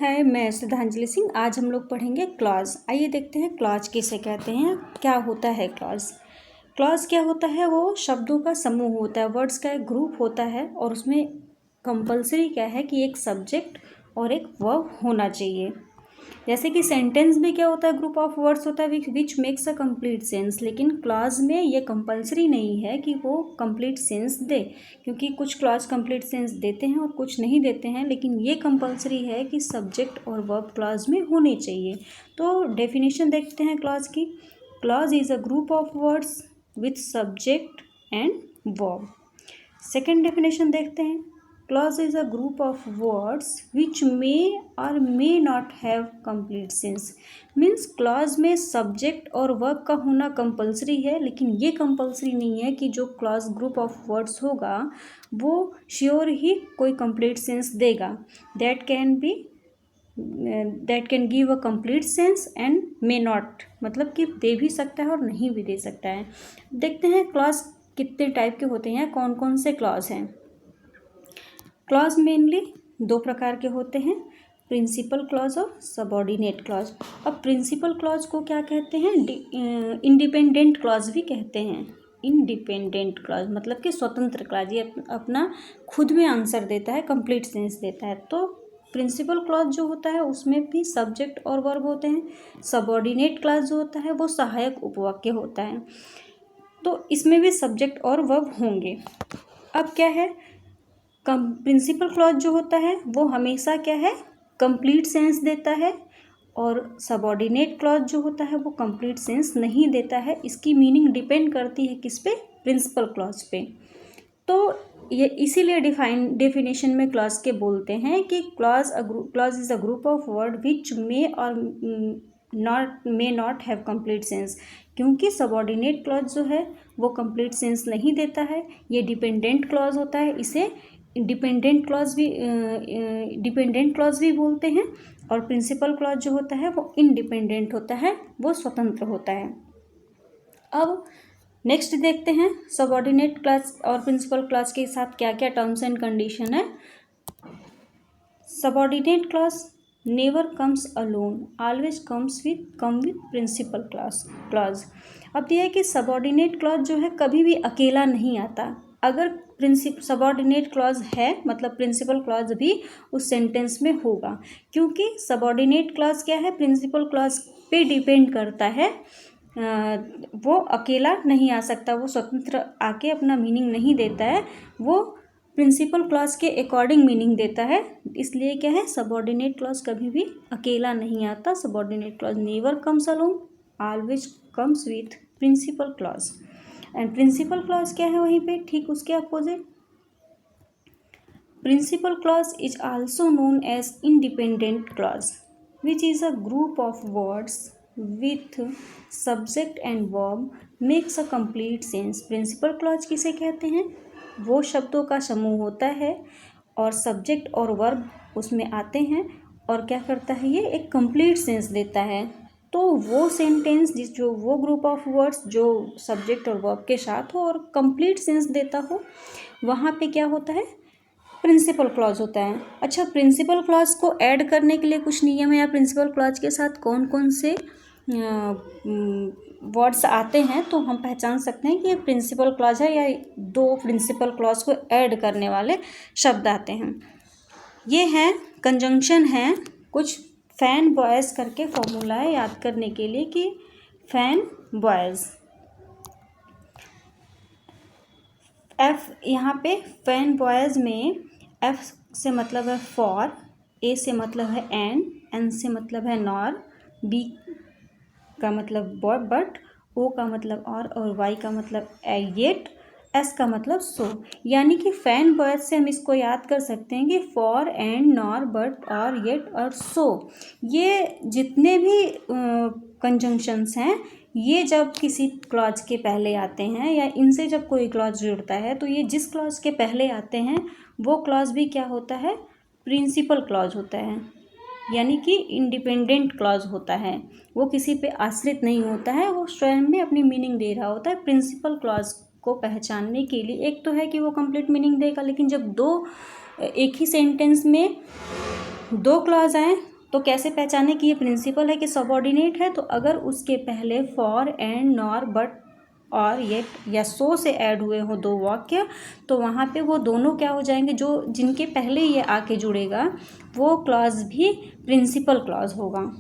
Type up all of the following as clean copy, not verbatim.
है, मैं श्रद्धांजलि सिंह। आज हम लोग पढ़ेंगे क्लॉज। आइए देखते हैं क्लॉज किसे कहते हैं, क्या होता है क्लॉज। क्लॉज क्या होता है? वो शब्दों का समूह होता है, वर्ड्स का एक ग्रुप होता है और उसमें कंपलसरी क्या है कि एक सब्जेक्ट और एक वर्ब होना चाहिए। जैसे कि सेंटेंस में क्या होता है, ग्रुप ऑफ वर्ड्स होता है which makes a complete sense, लेकिन क्लॉज में ये कंपलसरी नहीं है कि वो कंप्लीट सेंस दे, क्योंकि कुछ क्लॉज कंप्लीट सेंस देते हैं और कुछ नहीं देते हैं, लेकिन ये कंपलसरी है कि सब्जेक्ट और वर्ब क्लॉज में होने चाहिए। तो डेफिनेशन देखते हैं क्लॉज की। Clause is a group of words with subject and verb. Second definition देखते हैं। Clause is a group of words which may or may not have complete sense. Means clause में subject और verb का होना compulsory है, लेकिन ये compulsory नहीं है कि जो clause group of words होगा वो sure ही कोई complete sense देगा। That can give a complete sense and may not, मतलब कि दे भी सकता है और नहीं भी दे सकता है। देखते हैं clause कितने टाइप के होते हैं, कौन कौन से clause हैं। क्लॉज मेनली दो प्रकार के होते हैं, प्रिंसिपल क्लॉज और सबऑर्डिनेट क्लॉज। अब प्रिंसिपल क्लॉज को क्या कहते हैं? इंडिपेंडेंट क्लॉज भी कहते हैं। इंडिपेंडेंट क्लॉज मतलब कि स्वतंत्र क्लॉज, ये अपना खुद में आंसर देता है, कंप्लीट सेंस देता है। तो प्रिंसिपल क्लॉज जो होता है उसमें भी सब्जेक्ट और वर्ब होते हैं। सबऑर्डिनेट क्लॉज जो होता है वो सहायक उपवाक्य होता है, तो इसमें भी सब्जेक्ट और वर्ब होंगे। अब क्या है, प्रिंसिपल क्लॉज जो होता है वो हमेशा क्या है, कंप्लीट सेंस देता है, और सबऑर्डिनेट क्लॉज जो होता है वो कंप्लीट सेंस नहीं देता है। इसकी मीनिंग डिपेंड करती है किस पे? प्रिंसिपल क्लॉज पे। तो ये इसीलिए डेफिनेशन में क्लॉज के बोलते हैं कि clause is a group of word which may और may not have complete sense, क्योंकि सबऑर्डिनेट क्लॉज जो है वो कंप्लीट सेंस नहीं देता है। ये डिपेंडेंट क्लॉज होता है, इसे डिपेंडेंट क्लॉज भी बोलते हैं। और प्रिंसिपल क्लॉज जो होता है वो इंडिपेंडेंट होता है, वो स्वतंत्र होता है। अब नेक्स्ट देखते हैं सबऑर्डिनेट क्लॉज और प्रिंसिपल क्लॉज के साथ क्या क्या टर्म्स एंड कंडीशन है। Subordinate clause never comes alone, always come with principal clause. अब यह है कि सबऑर्डिनेट क्लॉज जो है कभी भी अकेला नहीं आता। अगर सबऑर्डिनेट क्लॉज है मतलब प्रिंसिपल क्लॉज भी उस सेंटेंस में होगा, क्योंकि सबऑर्डिनेट क्लॉज क्या है, प्रिंसिपल क्लॉज पे डिपेंड करता है। वो अकेला नहीं आ सकता, वो स्वतंत्र आके अपना मीनिंग नहीं देता है, वो प्रिंसिपल क्लॉज के अकॉर्डिंग मीनिंग देता है। इसलिए क्या है, सबऑर्डिनेट क्लॉज कभी भी अकेला नहीं आता। Subordinate clause never comes alone, always comes with principal clause. And principal clause क्या है वहीं पे ठीक उसके opposite. Principal clause is also known as independent clause which is a group of words with subject and verb makes a complete sense. Principal clause किसे कहते हैं? वो शब्दों का समूह होता है और सब्जेक्ट और वर्ब उसमें आते हैं, और क्या करता है, ये एक कंप्लीट सेंस देता है। तो वो सेंटेंस जो वो ग्रुप ऑफ वर्ड्स जो सब्जेक्ट और वर्ब के साथ हो और कंप्लीट सेंस देता हो, वहाँ पे क्या होता है, प्रिंसिपल क्लॉज होता है। अच्छा, प्रिंसिपल क्लॉज को ऐड करने के लिए कुछ नियम है, या प्रिंसिपल क्लॉज के साथ कौन कौन से वर्ड्स आते हैं तो हम पहचान सकते हैं कि ये प्रिंसिपल क्लॉज है, या दो प्रिंसिपल क्लॉज को ऐड करने वाले शब्द आते हैं। ये हैं कंजंक्शन हैं, कुछ फैन बॉयज़ करके फॉर्मूला है याद करने के लिए कि फैन बॉयज़, एफ यहाँ पे फैन बॉयज़ में एफ से मतलब है फॉर, ए से मतलब है एन से मतलब है नॉर, बी का मतलब बट, ओ का मतलब और वाई का मतलब येट, एस का मतलब सो। यानी कि फैन बॉयज से हम इसको याद कर सकते हैं कि फॉर, एंड, नॉर, बट, और, येट और सो, ये जितने भी कंजंक्शंस हैं, ये जब किसी क्लॉज के पहले आते हैं या इनसे जब कोई क्लॉज जुड़ता है, तो ये जिस क्लॉज के पहले आते हैं वो क्लॉज भी क्या होता है, प्रिंसिपल क्लॉज होता है, यानी कि इंडिपेंडेंट क्लॉज होता है। वो किसी पे आश्रित नहीं होता है, वो स्वयं में अपनी मीनिंग दे रहा होता है। प्रिंसिपल क्लॉज को पहचानने के लिए एक तो है कि वो कंप्लीट मीनिंग देगा, लेकिन जब एक ही सेंटेंस में दो क्लॉज आए तो कैसे पहचाने कि ये प्रिंसिपल है कि सबऑर्डिनेट है? तो अगर उसके पहले फॉर, एंड, नॉर, बट और येट या सो से ऐड हुए हो दो वाक्य, तो वहाँ पे वो दोनों क्या हो जाएंगे, जो जिनके पहले ये आके जुड़ेगा वो क्लॉज भी प्रिंसिपल क्लॉज होगा।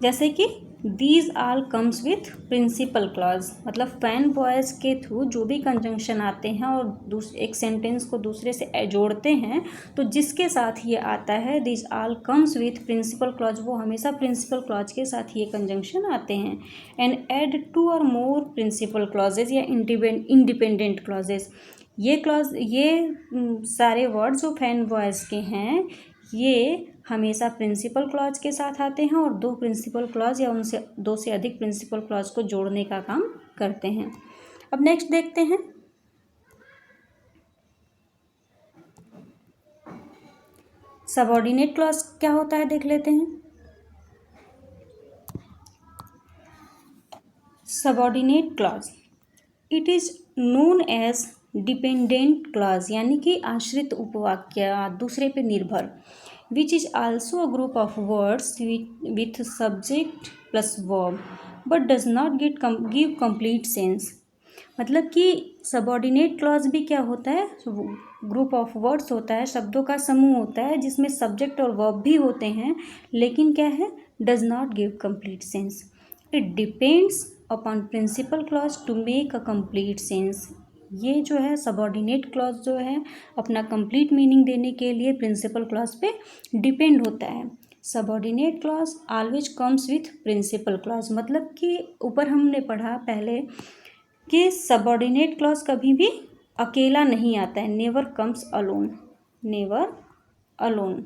जैसे कि these all comes with principal clause, मतलब फैन वॉइस के थ्रू जो भी कंजंक्शन आते हैं और एक सेंटेंस को दूसरे से जोड़ते हैं, तो जिसके साथ ये आता है these all comes with principal clause, वो हमेशा प्रिंसिपल क्लॉज के साथ ये कंजंक्शन आते हैं। एंड एड टू और मोर प्रिंसिपल क्लॉजेज या इंडिपेंडेंट क्लॉजेज, ये क्लॉज, ये सारे वर्ड जो फैन वॉइस के हैं ये हमेशा प्रिंसिपल क्लॉज के साथ आते हैं और दो प्रिंसिपल क्लॉज या उनसे दो से अधिक प्रिंसिपल क्लॉज को जोड़ने का काम करते हैं। अब नेक्स्ट देखते हैं सबऑर्डिनेट क्लॉज क्या होता है, देख लेते हैं। Subordinate clause, it is known age dependent clause, यानी कि आश्रित उपवाक्य, दूसरे पे निर्भर, which is also a group of words with subject plus verb but does not give complete sense। मतलब कि सबऑर्डिनेट क्लॉज भी क्या होता है, ग्रुप ऑफ वर्ड्स होता है, शब्दों का समूह होता है जिसमें सब्जेक्ट और वर्ब भी होते हैं, लेकिन क्या है, does not give complete sense. It depends upon principal clause to make a complete sense. ये जो है सबऑर्डिनेट क्लॉज जो है अपना कंप्लीट मीनिंग देने के लिए प्रिंसिपल क्लॉज पे डिपेंड होता है। Subordinate clause always comes with principal clause, मतलब कि ऊपर हमने पढ़ा पहले कि सबऑर्डिनेट क्लॉज कभी भी अकेला नहीं आता है, never comes alone, never alone,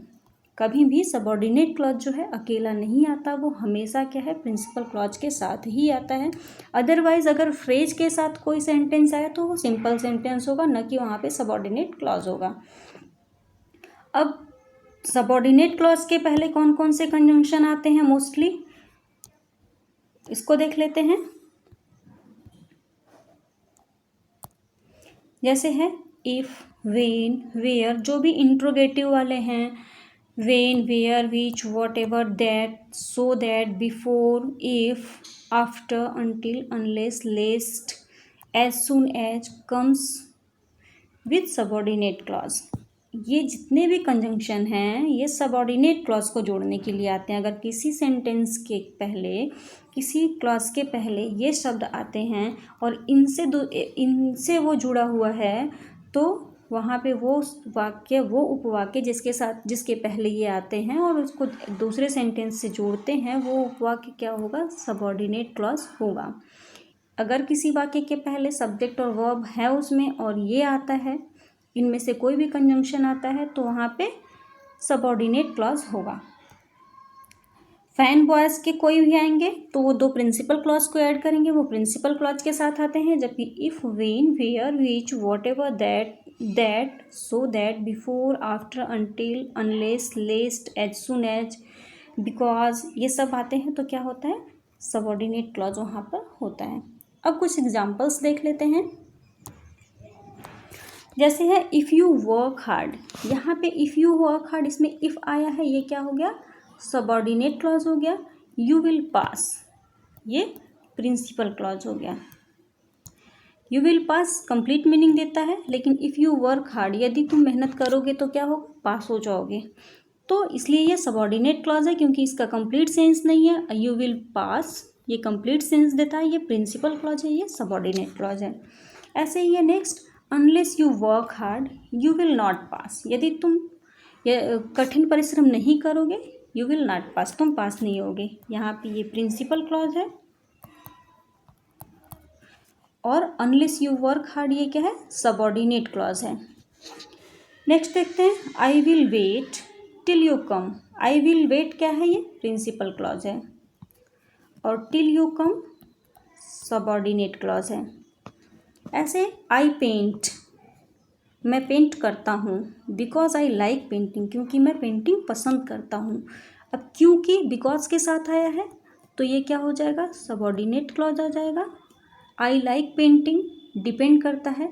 कभी भी सबऑर्डिनेट क्लॉज जो है अकेला नहीं आता, वो हमेशा क्या है, प्रिंसिपल क्लॉज के साथ ही आता है। अदरवाइज अगर फ्रेज के साथ कोई सेंटेंस आया तो वो सिंपल सेंटेंस होगा, न कि वहाँ पे सबऑर्डिनेट क्लॉज होगा। अब सबऑर्डिनेट क्लॉज के पहले कौन कौन से कंजंक्शन आते हैं मोस्टली, इसको देख लेते हैं। जैसे है इफ, वेन, वेयर, जो भी इंट्रोगेटिव वाले हैं, when, where, which, whatever, that, so that, before, if, after, until, unless, lest, as soon as, comes with subordinate clause। ये जितने भी कंजंक्शन हैं ये सबऑर्डिनेट क्लॉज को जोड़ने के लिए आते हैं। अगर किसी सेंटेंस के पहले, किसी क्लॉज के पहले ये शब्द आते हैं और इनसे वो जुड़ा हुआ है, तो वहाँ पे वो वाक्य, वो उपवाक्य जिसके पहले ये आते हैं और उसको दूसरे सेंटेंस से जोड़ते हैं, वो उपवाक्य क्या होगा, सबऑर्डिनेट क्लॉज होगा। अगर किसी वाक्य के पहले सब्जेक्ट और वर्ब है उसमें और ये आता है, इनमें से कोई भी कंजंक्शन आता है, तो वहाँ पे सबऑर्डिनेट क्लॉज होगा। फैन वॉइस के कोई भी आएंगे तो वो दो प्रिंसिपल क्लॉज को ऐड करेंगे, वो प्रिंसिपल क्लॉज के साथ आते हैं। जबकि if, when, where, which, whatever, that, so that, before, after, until, unless, lest, as soon as, because, ये सब आते हैं तो क्या होता है, सबऑर्डिनेट क्लॉज वहाँ पर होता है। अब कुछ एग्जाम्पल्स देख लेते हैं। जैसे है इफ़ यू वर्क हार्ड, यहाँ पे इफ़ यू वर्क हार्ड, इसमें इफ़ आया है, ये क्या हो गया, सबऑर्डिनेट क्लॉज हो गया। यू विल पास, ये प्रिंसिपल क्लॉज हो गया। You will pass complete meaning देता है, लेकिन इफ़ यू वर्क हार्ड, यदि तुम मेहनत करोगे तो क्या होगा, पास हो जाओगे। तो इसलिए ये सबऑर्डिनेट क्लॉज है क्योंकि इसका कंप्लीट सेंस नहीं है। यू विल पास ये कंप्लीट सेंस देता है, ये प्रिंसिपल क्लॉज है, ये सबऑर्डिनेट क्लॉज है। ऐसे ही है next, unless you work hard you will not pass, यदि तुम कठिन परिश्रम नहीं करोगे, यू विल नॉट पास, तुम पास नहीं होगे। यहाँ पे ये प्रिंसिपल क्लॉज है। और अनलेस यू वर्क हार्ड ये क्या है, सबऑर्डिनेट क्लॉज है। नेक्स्ट देखते हैं, I will wait till you come. I will wait क्या है, ये प्रिंसिपल क्लॉज है। और till you come subordinate clause है। ऐसे आई पेंट, मैं पेंट करता हूँ, बिकॉज आई लाइक पेंटिंग, क्योंकि मैं पेंटिंग पसंद करता हूँ। अब क्योंकि बिकॉज के साथ आया है तो ये क्या हो जाएगा, सबऑर्डिनेट क्लॉज आ जाएगा। आई लाइक पेंटिंग डिपेंड करता है,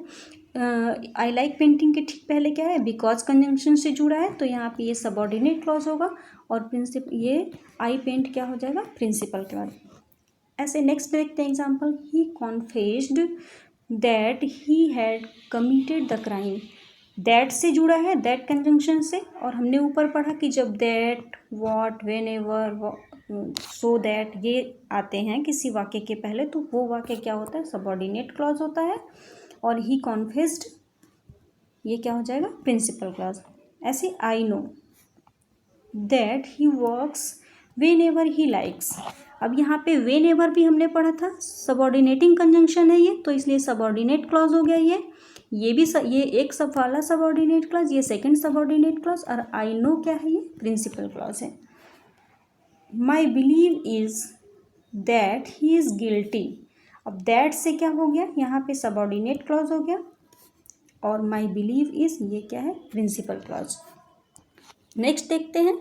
आई लाइक पेंटिंग के ठीक पहले क्या है, बिकॉज कंजंक्शन से जुड़ा है, तो यहाँ पे ये सबऑर्डिनेट क्लॉज होगा और ये आई पेंट क्या हो जाएगा, प्रिंसिपल क्लॉज। ऐसे नेक्स्ट देखते हैं example, he confessed that he had committed the crime. That से जुड़ा है, दैट कंजंक्शन से, और हमने ऊपर पढ़ा कि जब that, what, when ever, so that ये आते हैं किसी वाक्य के पहले, तो वो वाक्य क्या होता है, सबऑर्डिनेट क्लॉज होता है। और ही कॉन्फेस्ड ये क्या हो जाएगा, प्रिंसिपल क्लॉज। ऐसे I know that he works when ever he likes. अब यहाँ पे वेन एवर भी हमने पढ़ा था, सबऑर्डिनेटिंग कंजंक्शन है ये, तो इसलिए सबऑर्डिनेट क्लॉज हो गया ये भी ये एक सब वाला सबऑर्डिनेट क्लॉज, ये सेकंड सबऑर्डिनेट क्लॉज, और आई नो क्या है, ये प्रिंसिपल क्लॉज है। My believe is that he is guilty. अब दैट से क्या हो गया, यहाँ पे सबऑर्डिनेट क्लॉज हो गया, और माई बिलीव इज ये क्या है, प्रिंसिपल क्लॉज। नेक्स्ट देखते हैं,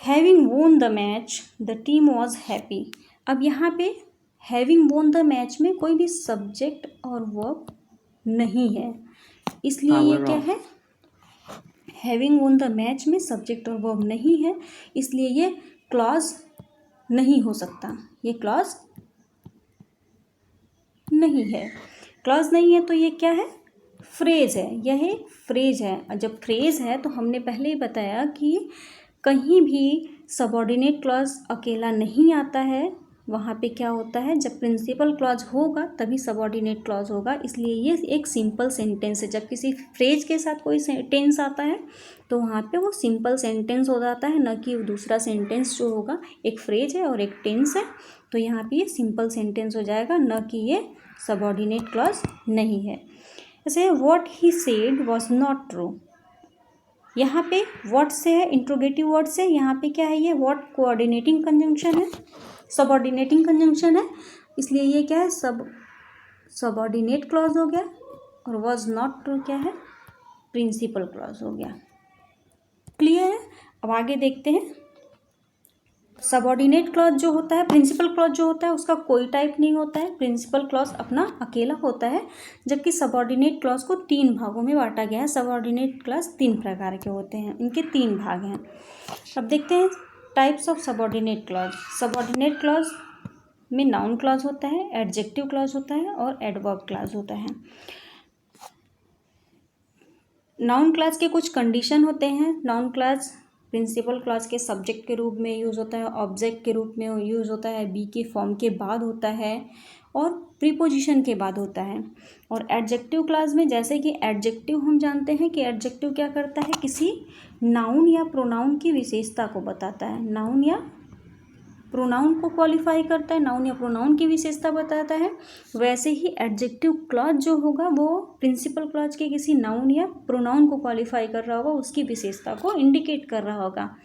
having won the match the team was happy. अब यहाँ पे हैविंग वोन द मैच में कोई भी सब्जेक्ट और वर्ब नहीं है, इसलिए ये क्या है, हैविंग वोन द मैच में सब्जेक्ट और वर्ब नहीं है, इसलिए ये क्लॉज नहीं हो सकता, ये क्लॉज नहीं है। क्लॉज नहीं है तो ये क्या है, फ्रेज है, यह एक फ्रेज है। जब फ्रेज है तो हमने पहले ही बताया कि कहीं भी सबऑर्डिनेट क्लॉज अकेला नहीं आता है, वहाँ पे क्या होता है, जब प्रिंसिपल क्लॉज होगा तभी सबऑर्डिनेट क्लॉज होगा, इसलिए ये एक सिंपल सेंटेंस है। जब किसी फ्रेज के साथ कोई टेंस आता है तो वहाँ पे वो सिंपल सेंटेंस हो जाता है, न कि दूसरा सेंटेंस जो होगा, एक फ्रेज है और एक टेंस है, तो यहाँ पे ये सिंपल सेंटेंस हो जाएगा, न कि ये सबऑर्डिनेट क्लॉज नहीं है। जैसे what he said was not true, यहाँ पे व्हाट से है, इंट्रोगेटिव वर्ड से, यहाँ पे क्या है, ये व्हाट कोऑर्डिनेटिंग कंजंक्शन है, सबऑर्डिनेटिंग कंजंक्शन है, इसलिए ये क्या है, सबऑर्डिनेट क्लॉज हो गया, और वॉज नॉट ट्रू क्या है, प्रिंसिपल क्लॉज हो गया। क्लियर है। अब आगे देखते हैं, सबऑर्डिनेट क्लॉज जो होता है, प्रिंसिपल क्लॉज जो होता है, उसका कोई टाइप नहीं होता है, प्रिंसिपल क्लॉज अपना अकेला होता है, जबकि सबऑर्डिनेट क्लॉज को 3 भागों में बांटा गया है। सबऑर्डिनेट क्लॉज 3 प्रकार के होते हैं, इनके 3 भाग हैं। अब देखते हैं types of subordinate clause. Subordinate clause में नाउन क्लॉज होता है, एडजेक्टिव क्लॉज होता है और एडवर्ब क्लॉज होता है। नाउन क्लॉज के कुछ कंडीशन होते हैं। नाउन क्लॉज प्रिंसिपल क्लॉज के सब्जेक्ट के रूप में यूज़ होता है, ऑब्जेक्ट के रूप में यूज़ होता है, बी के फॉर्म के बाद होता है और प्रीपोजिशन के बाद होता है। और एडजेक्टिव क्लॉज में, जैसे कि एडजेक्टिव हम जानते हैं कि एडजेक्टिव क्या करता है, किसी नाउन या प्रोनाउन की विशेषता को बताता है, नाउन या प्रोनाउन को क्वालिफाई करता है, नाउन या प्रोनाउन की विशेषता बताता है। वैसे ही एडजेक्टिव क्लॉज जो होगा वो प्रिंसिपल क्लॉज के किसी नाउन या प्रोनाउन को क्वालिफाई कर रहा होगा, उसकी विशेषता को इंडिकेट कर रहा होगा।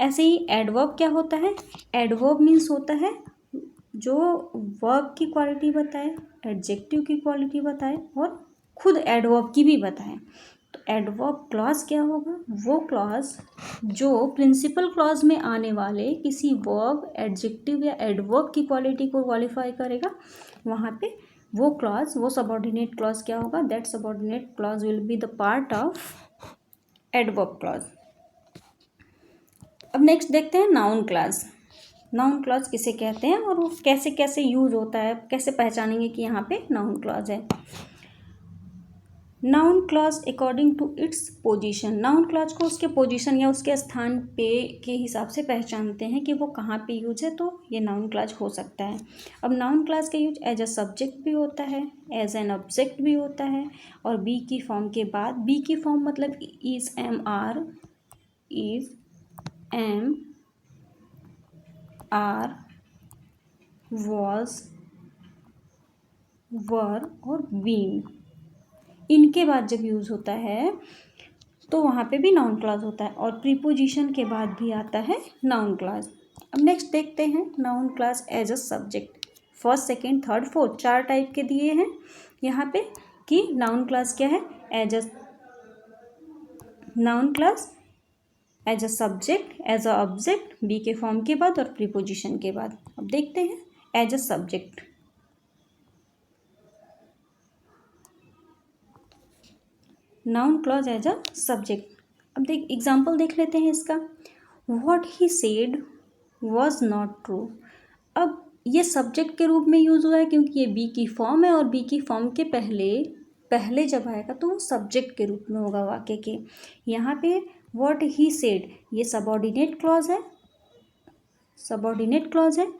ऐसे ही एडवर्ब क्या होता है, एडवर्ब मीन्स होता है जो वर्ब की क्वालिटी बताए, एडजेक्टिव की क्वालिटी बताए और खुद एडवर्ब की भी बताए। तो एडवर्ब क्लॉज क्या होगा, वो क्लॉज जो प्रिंसिपल क्लॉज में आने वाले किसी वर्ब, एडजेक्टिव या एडवर्ब की क्वालिटी को क्वालिफाई करेगा, वहाँ पे वो क्लॉज, वो सबऑर्डिनेट क्लॉज क्या होगा, that subordinate clause will be the part of adverb clause. अब नेक्स्ट देखते हैं नाउन क्लॉज। नाउन क्लॉज किसे कहते हैं और वो कैसे कैसे यूज होता है, कैसे पहचानेंगे कि यहाँ पे नाउन क्लॉज है। Noun clause according to its position, noun clause को उसके पोजीशन या उसके स्थान पे के हिसाब से पहचानते हैं कि वो कहाँ पे यूज है, तो ये नाउन क्लॉज हो सकता है। अब नाउन क्लॉज का यूज एज अ सब्जेक्ट भी होता है, एज एन ऑब्जेक्ट भी होता है, और बी की फॉर्म के बाद, बी की फॉर्म मतलब is, am, are, is, am, are, was, were और बीन, इनके बाद जब यूज़ होता है तो वहाँ पे भी नाउन क्लॉज होता है, और प्रीपोजिशन के बाद भी आता है नाउन क्लॉज। अब नेक्स्ट देखते हैं noun clause as a subject. First, second, third, fourth 4 type के दिए हैं यहाँ पे कि नाउन क्लॉज क्या है, as a noun clause as a subject, as a object, be के फॉर्म के बाद और प्रीपोजिशन के बाद। अब देखते हैं as a subject. Noun clause as a subject. अब एग्जाम्पल देख लेते हैं इसका। What he said was not true. अब ये सब्जेक्ट के रूप में यूज़ हुआ है क्योंकि ये बी की फॉर्म है और बी की फॉर्म के पहले जब आएगा तो वो सब्जेक्ट के रूप में होगा वाक्य के। यहाँ पे व्हाट ही सेड ये सबऑर्डिनेट क्लॉज है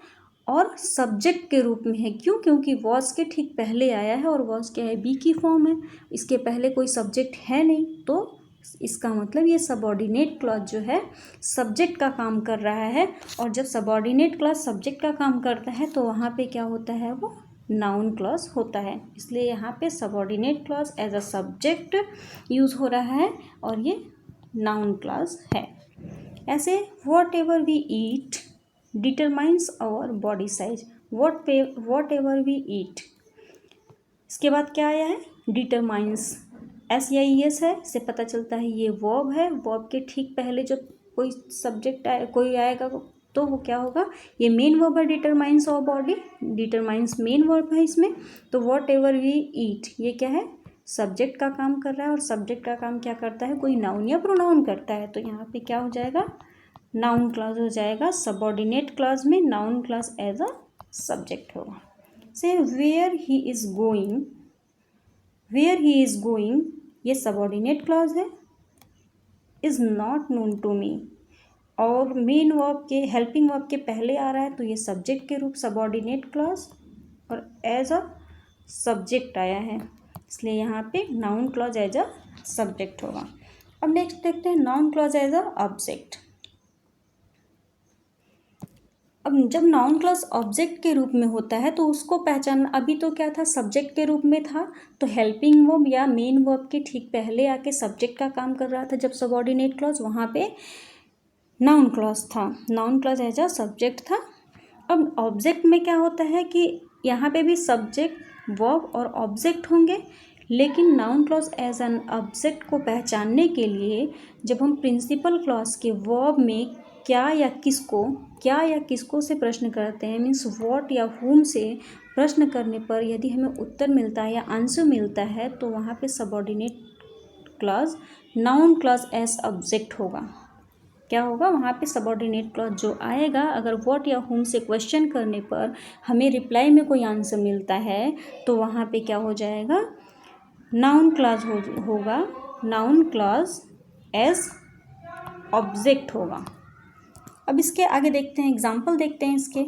और सब्जेक्ट के रूप में है। क्यों? क्योंकि वॉज के ठीक पहले आया है और वॉज क्या है, बी की फॉर्म है, इसके पहले कोई सब्जेक्ट है नहीं, तो इसका मतलब ये सबऑर्डिनेट क्लॉज जो है सब्जेक्ट का काम कर रहा है। और जब सबऑर्डिनेट क्लॉज सब्जेक्ट का काम करता है तो वहाँ पे क्या होता है, वो नाउन क्लॉज होता है। इसलिए यहाँ पे subordinate clause as a subject use हो रहा है और ये नाउन क्लॉज है। ऐसे whatever we eat determines our body size. Whatever we eat, इसके बाद क्या आया है, डिटरमाइंस, SEIS है, इससे पता चलता है ये वर्ब है। वर्ब के ठीक पहले जब कोई सब्जेक्ट कोई आएगा तो वो क्या होगा, ये मेन वर्ब है, डिटरमाइंस और बॉडी, डिटरमाइंस मेन वर्ब है इसमें। तो वॉट एवर वी ईट ये क्या है, सब्जेक्ट का काम कर रहा है और सब्जेक्ट का काम क्या करता है, कोई नाउन या प्रोनाउन करता है। तो यहाँ पे क्या हो जाएगा, नाउन क्लॉज हो जाएगा। सबऑर्डिनेट क्लॉज में noun clause as a subject होगा। से वेयर ही इज गोइंग ये सबऑर्डिनेट क्लॉज है, is not known to me, और मेन वर्ब के हेल्पिंग वर्ब के पहले आ रहा है तो ये सब्जेक्ट के रूप सबऑर्डिनेट क्लॉज और एज अ सब्जेक्ट आया है, इसलिए यहाँ पे noun clause as a subject होगा। अब नेक्स्ट देखते हैं noun clause as a object. अब जब नाउन क्लॉज ऑब्जेक्ट के रूप में होता है तो उसको पहचानना, अभी तो क्या था, सब्जेक्ट के रूप में था तो हेल्पिंग वर्ब या मेन वर्ब के ठीक पहले आके सब्जेक्ट का काम कर रहा था। जब सबऑर्डिनेट क्लॉज वहाँ पे नाउन क्लॉज था, noun clause as a subject था। अब ऑब्जेक्ट में क्या होता है कि यहाँ पे भी सब्जेक्ट वर्ब और ऑब्जेक्ट होंगे, लेकिन noun clause as an object को पहचानने के लिए जब हम प्रिंसिपल क्लॉज के वर्ब में क्या या किसको से प्रश्न करते हैं, मीन्स व्हाट या हुम से प्रश्न करने पर यदि हमें उत्तर मिलता है या आंसर मिलता है तो वहाँ पे subordinate clause noun clause as object होगा। क्या होगा, वहाँ पे सबऑर्डिनेट क्लॉज जो आएगा, अगर व्हाट या हुम से क्वेश्चन करने पर हमें रिप्लाई में कोई आंसर मिलता है तो वहाँ पे क्या हो जाएगा, नाउन क्लॉज होगा, नाउन क्लॉज एज ऑब्जेक्ट होगा। अब इसके आगे देखते हैं, एग्जाम्पल देखते हैं इसके।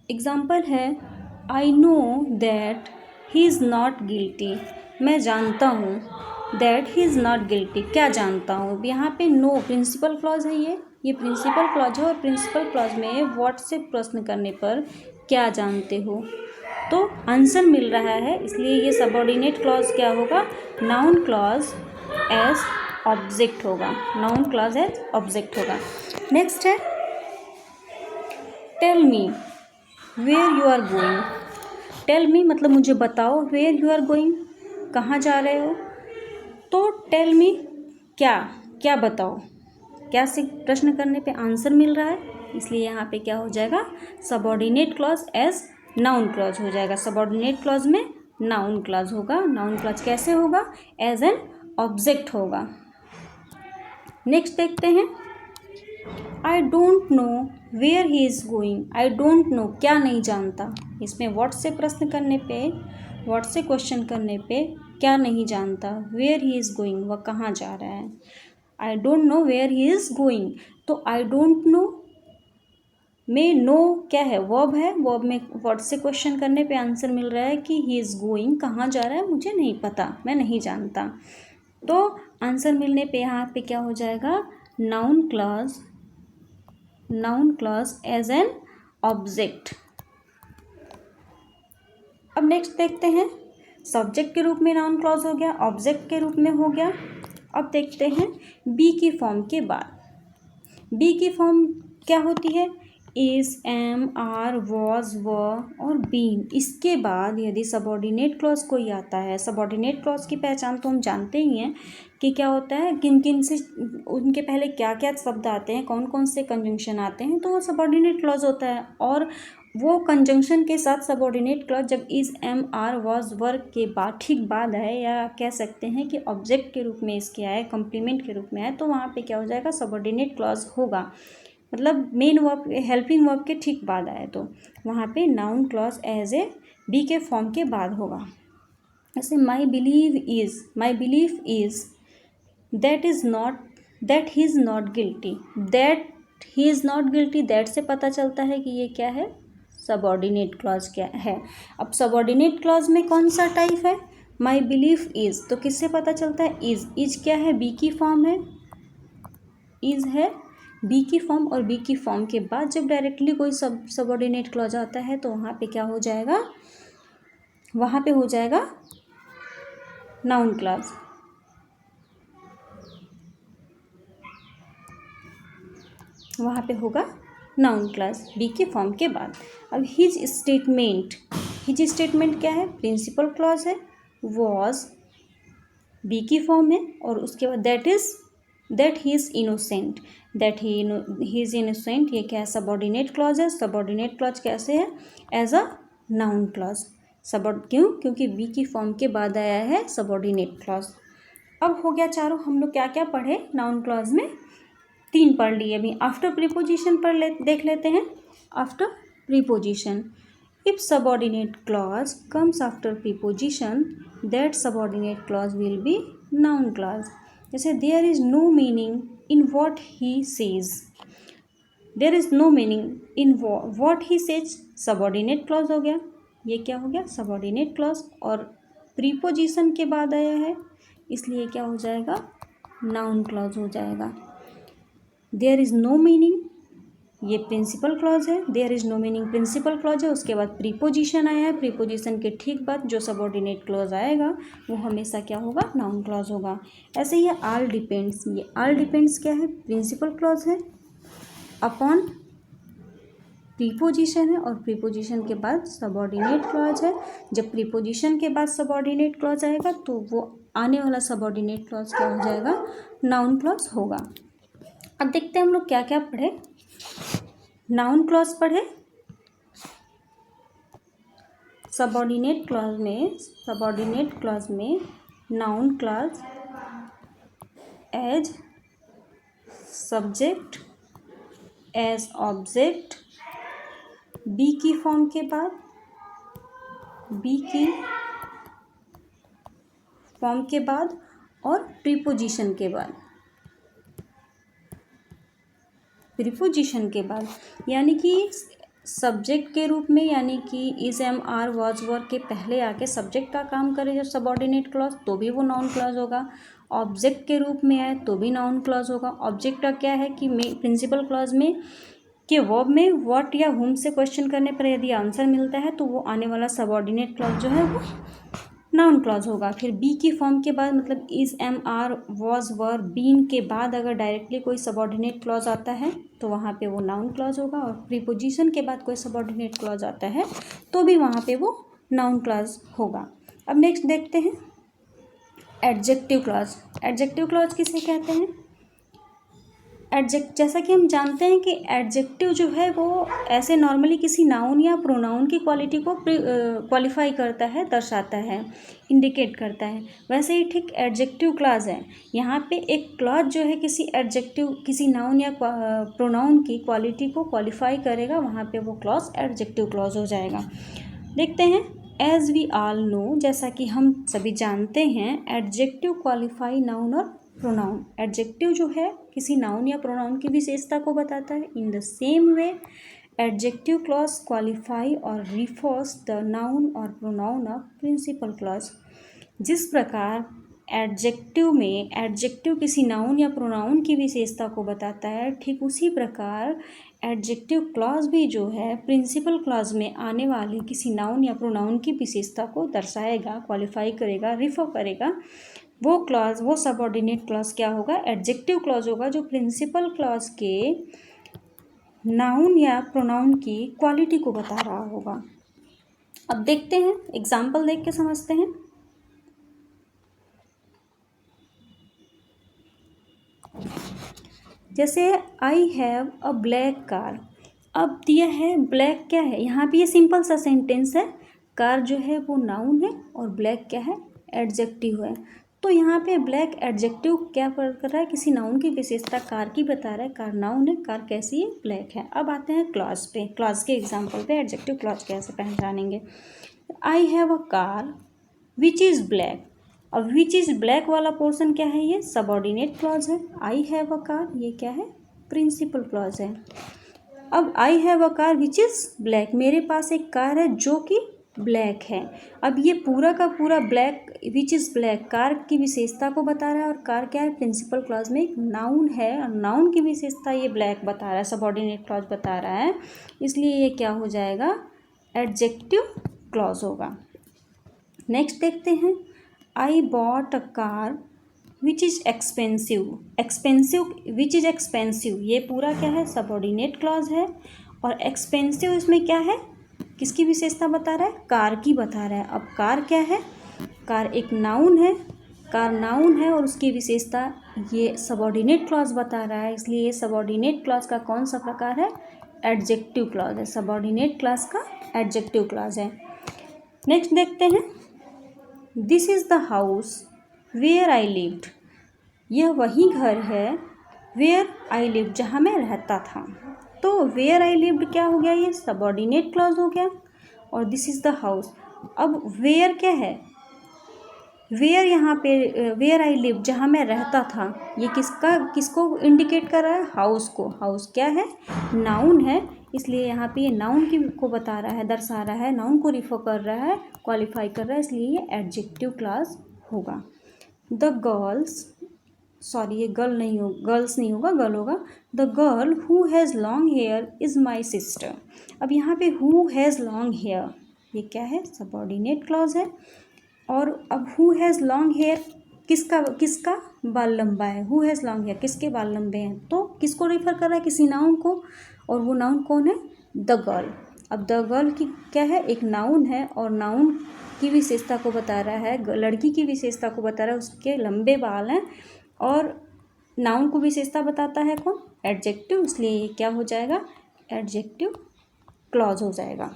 एग्जाम्पल है, I know that he is not guilty. मैं जानता हूँ, that he is not guilty, क्या जानता हूँ। यहाँ पे नो प्रिंसिपल क्लॉज है, ये प्रिंसिपल क्लॉज है और प्रिंसिपल क्लॉज में व्हाट से प्रश्न करने पर क्या जानते हो तो आंसर मिल रहा है, इसलिए ये सबऑर्डिनेट क्लॉज क्या होगा, नाउन क्लॉज एज ऑब्जेक्ट होगा, नाउन क्लॉज एज ऑब्जेक्ट होगा। नेक्स्ट है, tell me where you are going. Tell me मतलब मुझे बताओ, वेयर यू आर गोइंग कहाँ जा रहे हो, तो टेल मी क्या बताओ, क्या से प्रश्न करने पे आंसर मिल रहा है, इसलिए यहाँ पे क्या हो जाएगा, subordinate clause as noun clause हो जाएगा। सबऑर्डिनेट क्लॉज में नाउन क्लॉज होगा। नाउन क्लॉज कैसे होगा, एज एन ऑब्जेक्ट होगा। नेक्स्ट देखते हैं, I don't know where he is going. I don't know क्या नहीं जानता, इसमें व्हाट से प्रश्न करने पे, व्हाट से क्वेश्चन करने पे क्या नहीं जानता, वेयर ही इज़ गोइंग वह कहाँ जा रहा है। I don't know where he is going, तो आई डोंट नो में नो क्या है, वर्ब है, वर्ब में व्हाट से क्वेश्चन करने पे आंसर मिल रहा है कि ही इज़ गोइंग, कहाँ जा रहा है मुझे नहीं पता, मैं नहीं जानता, तो आंसर मिलने पे यहाँ पे क्या हो जाएगा, noun clause as an object. अब नेक्स्ट देखते हैं, सब्जेक्ट के रूप में नाउन क्लॉज हो गया, ऑब्जेक्ट के रूप में हो गया। अब देखते हैं बी की फॉर्म के बाद, बी की फॉर्म क्या होती है, इज, एम, आर, वॉज, व और बीन, इसके बाद यदि सबऑर्डिनेट क्लॉज कोई आता है, सबऑर्डिनेट क्लॉज की पहचान तो हम जानते ही हैं कि क्या होता है, किन किन से उनके पहले क्या क्या शब्द आते हैं, कौन कौन से कंजंक्शन आते हैं, तो वो सबऑर्डिनेट क्लॉज होता है। और वो कंजंक्शन के साथ सबऑर्डिनेट क्लॉज जब इज, एम, आर, वॉज, वर के बाद ठीक बाद आए, या कह सकते हैं कि ऑब्जेक्ट के रूप में इसके आए, कंप्लीमेंट के रूप में आए, तो वहाँ पे क्या हो जाएगा, सबऑर्डिनेट क्लॉज होगा। मतलब मेन वर्ब, हेल्पिंग वर्ब के ठीक बाद आए तो वहाँ पे noun clause as a be के फॉर्म के बाद होगा। जैसे my belief is that is not, that he is not guilty, that he is not guilty, that से पता चलता है कि ये क्या है, सबऑर्डिनेट क्लॉज क्या है। अब सबऑर्डिनेट क्लॉज में कौन सा टाइप है, माई बिलीफ इज, तो किससे पता चलता है, इज क्या है, बी की फॉर्म है, इज है बी की फॉर्म, और बी की फॉर्म के बाद जब डायरेक्टली कोई सबऑर्डिनेट क्लॉज आता है तो वहाँ पे क्या हो जाएगा, वहाँ पे हो जाएगा नाउन क्लॉज। वहाँ पे होगा नाउन क्लॉज बी के फॉर्म के बाद। अब हिज स्टेटमेंट क्या है, प्रिंसिपल क्लॉज है, वॉज बी की फॉर्म है, और उसके बाद that he is innocent, he is innocent, ये क्या है, सबऑर्डिनेट क्लॉज है। सबऑर्डिनेट क्लॉज कैसे है, एज अ नाउन क्लॉज। क्योंकि बी की फॉर्म के बाद आया है सबऑर्डिनेट क्लॉज। अब हो गया चारों, हम लोग क्या क्या पढ़े नाउन क्लॉज में, 3 पढ़ लिए। अभी आफ्टर प्रीपोजिशन देख लेते हैं। After preposition, if subordinate clause comes after preposition, that subordinate clause will be noun clause. जैसे there is no meaning in what he says, there is no meaning in what he says, subordinate clause हो गया। ये क्या हो गया, subordinate clause, और preposition के बाद आया है इसलिए क्या हो जाएगा, नाउन क्लॉज हो जाएगा। देयर इज़ नो मीनिंग, ये प्रिंसिपल क्लॉज है, there is no meaning principle clause है, उसके बाद प्रीपोजिशन आया है, प्रीपोजिशन के ठीक बाद जो सबऑर्डिनेट क्लॉज आएगा वो हमेशा क्या होगा, नाउन क्लॉज होगा। ऐसे ही ऑल डिपेंड्स, ये ऑल डिपेंड्स क्या है, प्रिंसिपल क्लॉज है, अपॉन प्रीपोजिशन है, और प्रीपोजिशन के बाद सबऑर्डिनेट क्लॉज है। जब प्रीपोजिशन के बाद सबऑर्डिनेट क्लॉज आएगा तो वो आने वाला सबऑर्डिनेट क्लॉज क्या हो जाएगा, नाउन क्लॉज होगा। अब देखते हैं हम लोग क्या क्या पढ़े। नाउन क्लॉज पढ़े, सबऑर्डिनेट क्लॉज में noun clause as subject, as object, be की फॉर्म के बाद, और प्रीपोजिशन के बाद, यानी कि सब्जेक्ट के रूप में, यानी कि इज, एम, आर, वॉज, वर के पहले आके सब्जेक्ट का काम करे जब सबऑर्डिनेट क्लॉज, तो भी वो नाउन क्लॉज होगा। ऑब्जेक्ट के रूप में आए तो भी नाउन क्लॉज होगा। ऑब्जेक्ट का क्या है कि प्रिंसिपल क्लॉज में कि वर्ब में व्हाट या हुम से क्वेश्चन करने पर यदि आंसर मिलता है तो वो आने वाला सबऑर्डिनेट क्लॉज जो है वो नाउन क्लॉज होगा। फिर बी की फॉर्म के बाद, मतलब is, am, are, was, were, been के बाद अगर डायरेक्टली कोई सबऑर्डिनेट क्लॉज आता है तो वहाँ पे वो नाउन क्लॉज होगा, और प्रीपोजिशन के बाद कोई सबऑर्डिनेट क्लॉज आता है तो भी वहाँ पे वो नाउन क्लॉज होगा। अब नेक्स्ट देखते हैं एडजेक्टिव क्लॉज। एडजेक्टिव क्लॉज किसे कहते हैं, जैसा कि हम जानते हैं कि एडजेक्टिव जो है वो ऐसे नॉर्मली किसी नाउन या प्रोनाउन की क्वालिटी को क्वालिफाई करता है, दर्शाता है, इंडिकेट करता है। वैसे ही ठीक एडजेक्टिव क्लॉज है, यहाँ पे एक क्लॉज जो है किसी नाउन या प्रोनाउन की क्वालिटी को क्वालिफाई करेगा, वहाँ पे वो क्लॉज एडजेक्टिव क्लॉज हो जाएगा। देखते हैं, एज वी ऑल नो, जैसा कि हम सभी जानते हैं, एडजेक्टिव क्वालिफाई नाउन और प्रोनाउन। एडजेक्टिव जो है किसी नाउन या प्रोनाउन की विशेषता को बताता है। इन the same way adjective clause qualify और रिफर्स द नाउन और प्रोनाउन ऑफ प्रिंसिपल क्लॉज। जिस प्रकार एडजेक्टिव किसी नाउन या प्रोनाउन की विशेषता को बताता है, ठीक उसी प्रकार एडजेक्टिव क्लॉज भी जो है प्रिंसिपल क्लॉज में आने वाली किसी नाउन या प्रोनाउन की विशेषता को दर्शाएगा, क्वालिफाई करेगा, रिफर करेगा। वो सबऑर्डिनेट क्लॉज क्या होगा, एडजेक्टिव क्लॉज होगा, जो प्रिंसिपल क्लॉज के नाउन या प्रोनाउन की क्वालिटी को बता रहा होगा। अब देखते हैं, एग्जाम्पल देख के समझते हैं। जैसे I have a black car. अब दिया है ब्लैक क्या है, यहाँ पे ये सिंपल सा सेंटेंस है। कार जो है वो नाउन है और ब्लैक क्या है, एडजेक्टिव है। तो यहाँ पे ब्लैक एडजेक्टिव क्या कर रहा है, किसी नाउन की विशेषता कार की बता रहा है। कार नाउन है, कार कैसी है, ब्लैक है। अब आते हैं क्लॉज पे, क्लॉज के एग्जाम्पल पे एडजेक्टिव क्लॉज कैसे पहचानेंगे। I have a car which is black. अब विच इज़ ब्लैक वाला पोर्शन क्या है, ये सबऑर्डिनेट क्लॉज है। आई हैव अ कार ये क्या है, प्रिंसिपल क्लॉज है। अब I have a car which is black, मेरे पास एक कार है जो कि ब्लैक है। अब ये पूरा का पूरा black which is black car की विशेषता को बता रहा है, और कार क्या है, प्रिंसिपल क्लॉज में एक नाउन है, और नाउन की विशेषता ये ब्लैक बता रहा है, सबऑर्डिनेट क्लॉज बता रहा है, इसलिए ये क्या हो जाएगा, एडजेक्टिव क्लॉज होगा। नेक्स्ट देखते हैं, I bought a car which is expensive. Expensive which is expensive ये पूरा क्या है, सबऑर्डिनेट क्लॉज है, और एक्सपेंसिव इसमें क्या है, किसकी विशेषता बता रहा है, कार की बता रहा है। अब कार क्या है, कार एक नाउन है, कार नाउन है और उसकी विशेषता ये सबऑर्डिनेट क्लॉज बता रहा है, इसलिए ये सबऑर्डिनेट क्लॉज का कौन सा प्रकार है, एडजेक्टिव क्लॉज है। सबऑर्डिनेट क्लॉज का एडजेक्टिव क्लॉज है। नेक्स्ट देखते हैं, this is the house where I lived. यह वही घर है, वेयर आई लिव्ड जहाँ मैं रहता था। तो वेयर आई लिव्ड क्या हो गया, ये सबऑर्डिनेट क्लॉज हो गया, और दिस इज़ द हाउस। अब वेयर क्या है, वेयर यहाँ पे वेयर आई लिव जहाँ मैं रहता था, ये किसको इंडिकेट कर रहा है, हाउस को। हाउस क्या है, नाउन है, इसलिए यहाँ पे ये नाउन को बता रहा है, दर्शा रहा है, नाउन को रिफर कर रहा है, क्वालिफाई कर रहा है, इसलिए ये एडजेक्टिव क्लॉज होगा। द गर्ल्स, सॉरी ये गर्ल नहीं हो, गर्ल्स नहीं होगा, गर्ल होगा। The girl who has long here is my sister. अब यहाँ पे हु हैज़ लॉन्ग हेयर ये क्या है, सबऑर्डिनेट क्लॉज है, और अब हु हैज़ लॉन्ग हेयर किसका बाल लंबा है, हु हैज़ लॉन्ग हेयर किसके बाल लंबे हैं, तो किसको रेफर कर रहा है, किसी नाउन को, और वो नाउन कौन है, द गर्ल। अब द गर्ल की क्या है, एक नाउन है, और नाउन की विशेषता को बता रहा है, लड़की की विशेषता को बता रहा है, उसके लंबे बाल हैं, और नाउन को विशेषता बताता है कौन, एडजेक्टिव, इसलिए ये क्या हो जाएगा, एडजेक्टिव क्लॉज हो जाएगा।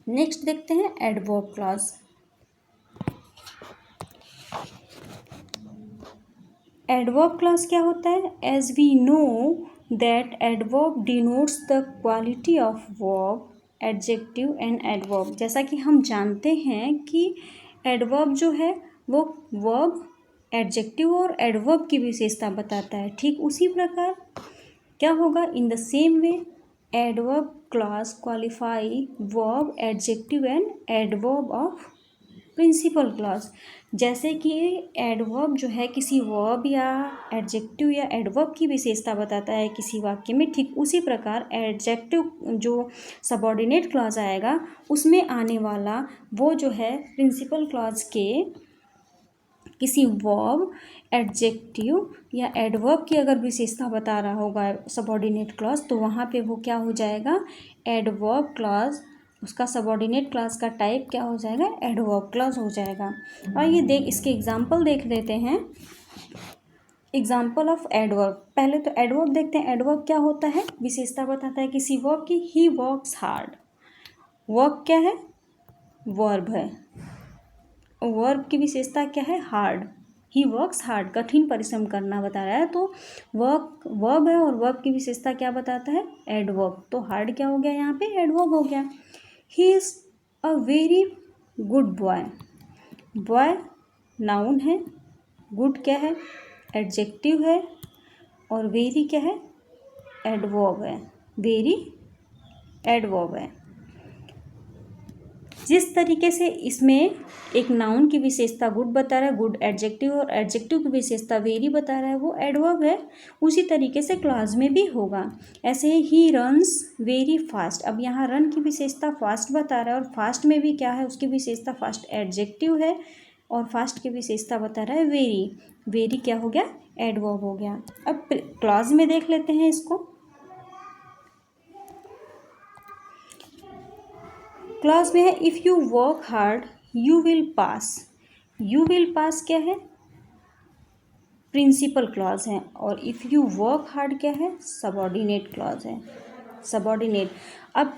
नेक्स्ट देखते हैं एडवर्ब क्लॉज। एडवर्ब क्लॉज क्या होता है, as we know that adverb denotes the quality of verb, adjective and adverb. जैसा कि हम जानते हैं कि एडवर्ब जो है वो वर्ब, एडजेक्टिव और एडवर्ब की विशेषता बताता है, ठीक उसी प्रकार क्या होगा, in the same way adverb clause qualify verb, adjective and adverb of principle clause. जैसे कि एडवर्ब जो है किसी वर्ब या एडजेक्टिव या एडवर्ब की विशेषता बताता है किसी वाक्य में, ठीक उसी प्रकार एडजेक्टिव जो सबऑर्डिनेट क्लॉज आएगा उसमें आने वाला वो जो है प्रिंसिपल क्लॉज के किसी वर्ब, एडजेक्टिव या एडवर्ब की अगर विशेषता बता रहा होगा सबऑर्डिनेट क्लॉज, तो वहाँ पे वो क्या हो जाएगा, एडवर्ब क्लॉज, उसका सबऑर्डिनेट क्लॉज का टाइप क्या हो जाएगा, एडवर्ब क्लॉज हो जाएगा। और ये इसके एग्जाम्पल देख लेते हैं, एग्जाम्पल ऑफ एडवर्ब। पहले तो एडवर्ब देखते हैं, एडवर्ब क्या होता है, विशेषता बताता है किसी वर्ब की, ही वर्क्स हार्ड। वर्क क्या है, वर्ब है, वर्ब की विशेषता क्या है, हार्ड। ही वर्क्स हार्ड, कठिन परिश्रम करना बता रहा है, तो वर्ब है, और वर्ब की विशेषता क्या बताता है, एडवर्ब। तो हार्ड क्या हो गया, यहाँ पे एडवर्ब हो गया। He is a very good boy. Boy noun है, गुड क्या है, एडजेक्टिव है, और वेरी क्या है, एडवर्ब है, वेरी एडवर्ब है। जिस तरीके से इसमें एक नाउन की विशेषता गुड बता रहा है, गुड एडजेक्टिव, और एडजेक्टिव की विशेषता वेरी बता रहा है, वो एडवर्ब है, उसी तरीके से क्लॉज में भी होगा। ऐसे ही रन्स वेरी फास्ट। अब यहाँ रन की विशेषता फास्ट बता रहा है, और फास्ट में भी क्या है, उसकी विशेषता फास्ट एडजेक्टिव है, और फास्ट की विशेषता बता रहा है वेरी। वेरी क्या हो गया, एडवर्ब हो गया। अब क्लॉज में देख लेते हैं इसको। क्लॉज में है if you work hard you will pass. You will पास क्या है? प्रिंसिपल क्लॉज है। और इफ़ यू वर्क हार्ड क्या है? सबॉर्डिनेट क्लॉज है। सबॉर्डिनेट। अब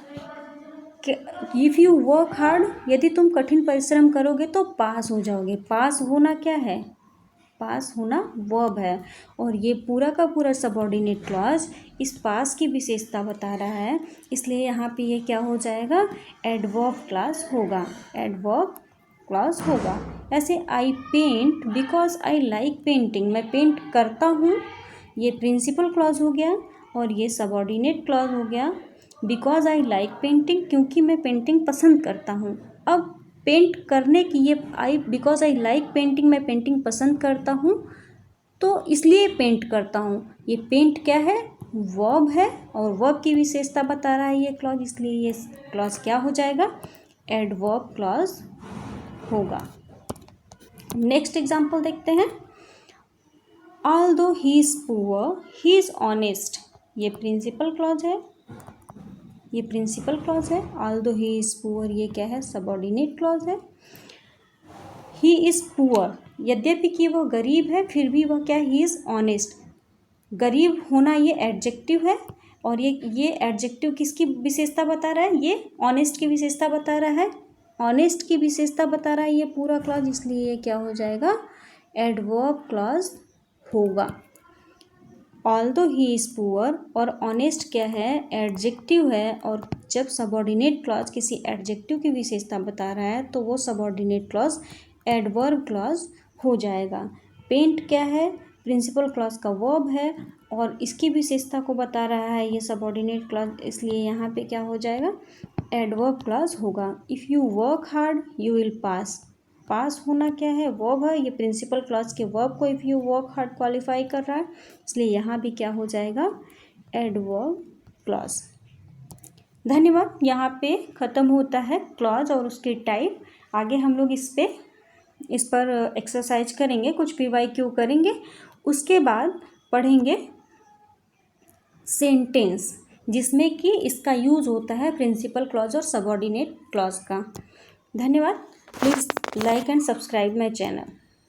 इफ़ यू वर्क हार्ड, यदि तुम कठिन परिश्रम करोगे तो पास हो जाओगे। पास होना क्या है? पास होना वर्ब है। और ये पूरा का पूरा सबॉर्डिनेट क्लॉज इस पास की विशेषता बता रहा है, इसलिए यहाँ पे ये क्या हो जाएगा? एडवर्ब क्लॉज होगा। एडवर्ब क्लॉज होगा। ऐसे I paint because I like painting, मैं पेंट करता हूँ, ये प्रिंसिपल क्लॉज हो गया। और ये सबॉर्डिनेट क्लॉज हो गया बिकॉज आई लाइक पेंटिंग, क्योंकि मैं पेंटिंग पसंद करता हूँ। अब पेंट करने की ये बिकॉज आई लाइक पेंटिंग, मैं पेंटिंग पसंद करता हूँ तो इसलिए पेंट करता हूँ। ये पेंट क्या है? वर्ब है। और वर्ब की विशेषता बता रहा है ये क्लॉज, इसलिए ये क्लॉज क्या हो जाएगा? एडवर्ब क्लॉज होगा। नेक्स्ट एग्जाम्पल देखते हैं। Although he is poor he is honest, ये प्रिंसिपल क्लॉज है। ये प्रिंसिपल क्लॉज है। ऑल्दो ही इज पुअर ये क्या है? सबॉर्डिनेट क्लॉज है। ही इज़ पुअर, यद्यपि कि वह गरीब है फिर भी वह क्या? He is honest. गरीब होना ये एडजेक्टिव है। और ये एडजेक्टिव किसकी विशेषता बता रहा है? ये ऑनेस्ट की विशेषता बता रहा है। ऑनेस्ट की विशेषता बता रहा है ये पूरा क्लॉज, इसलिए ये क्या हो जाएगा? एडवर्ब क्लॉज होगा। ऑल्दो ही इज़ पुअर और ऑनेस्ट क्या है? एडजेक्टिव है। और जब सबॉर्डिनेट क्लॉज किसी एडजेक्टिव की विशेषता बता रहा है तो वो सबॉर्डिनेट क्लॉज एडवर्ब क्लॉज हो जाएगा। पेंट क्या है? प्रिंसिपल क्लॉज का वर्ब है और इसकी विशेषता को बता रहा है ये सबॉर्डिनेट क्लॉज, इसलिए यहाँ पे क्या हो जाएगा? एडवर्ब क्लॉज होगा। If you work hard you will pass. Pass होना क्या है? वर्ब है। ये प्रिंसिपल क्लॉज के वर्ब को if you work hard qualify कर रहा है, इसलिए यहाँ भी क्या हो जाएगा? Adverb clause. धन्यवाद। यहाँ पे ख़त्म होता है क्लॉज और उसके टाइप। आगे हम लोग इस पर एक्सरसाइज करेंगे, कुछ PYQ करेंगे, उसके बाद पढ़ेंगे सेंटेंस जिसमें कि इसका यूज़ होता है प्रिंसिपल क्लॉज और सबॉर्डिनेट क्लॉज का। धन्यवाद। Please like and subscribe my channel.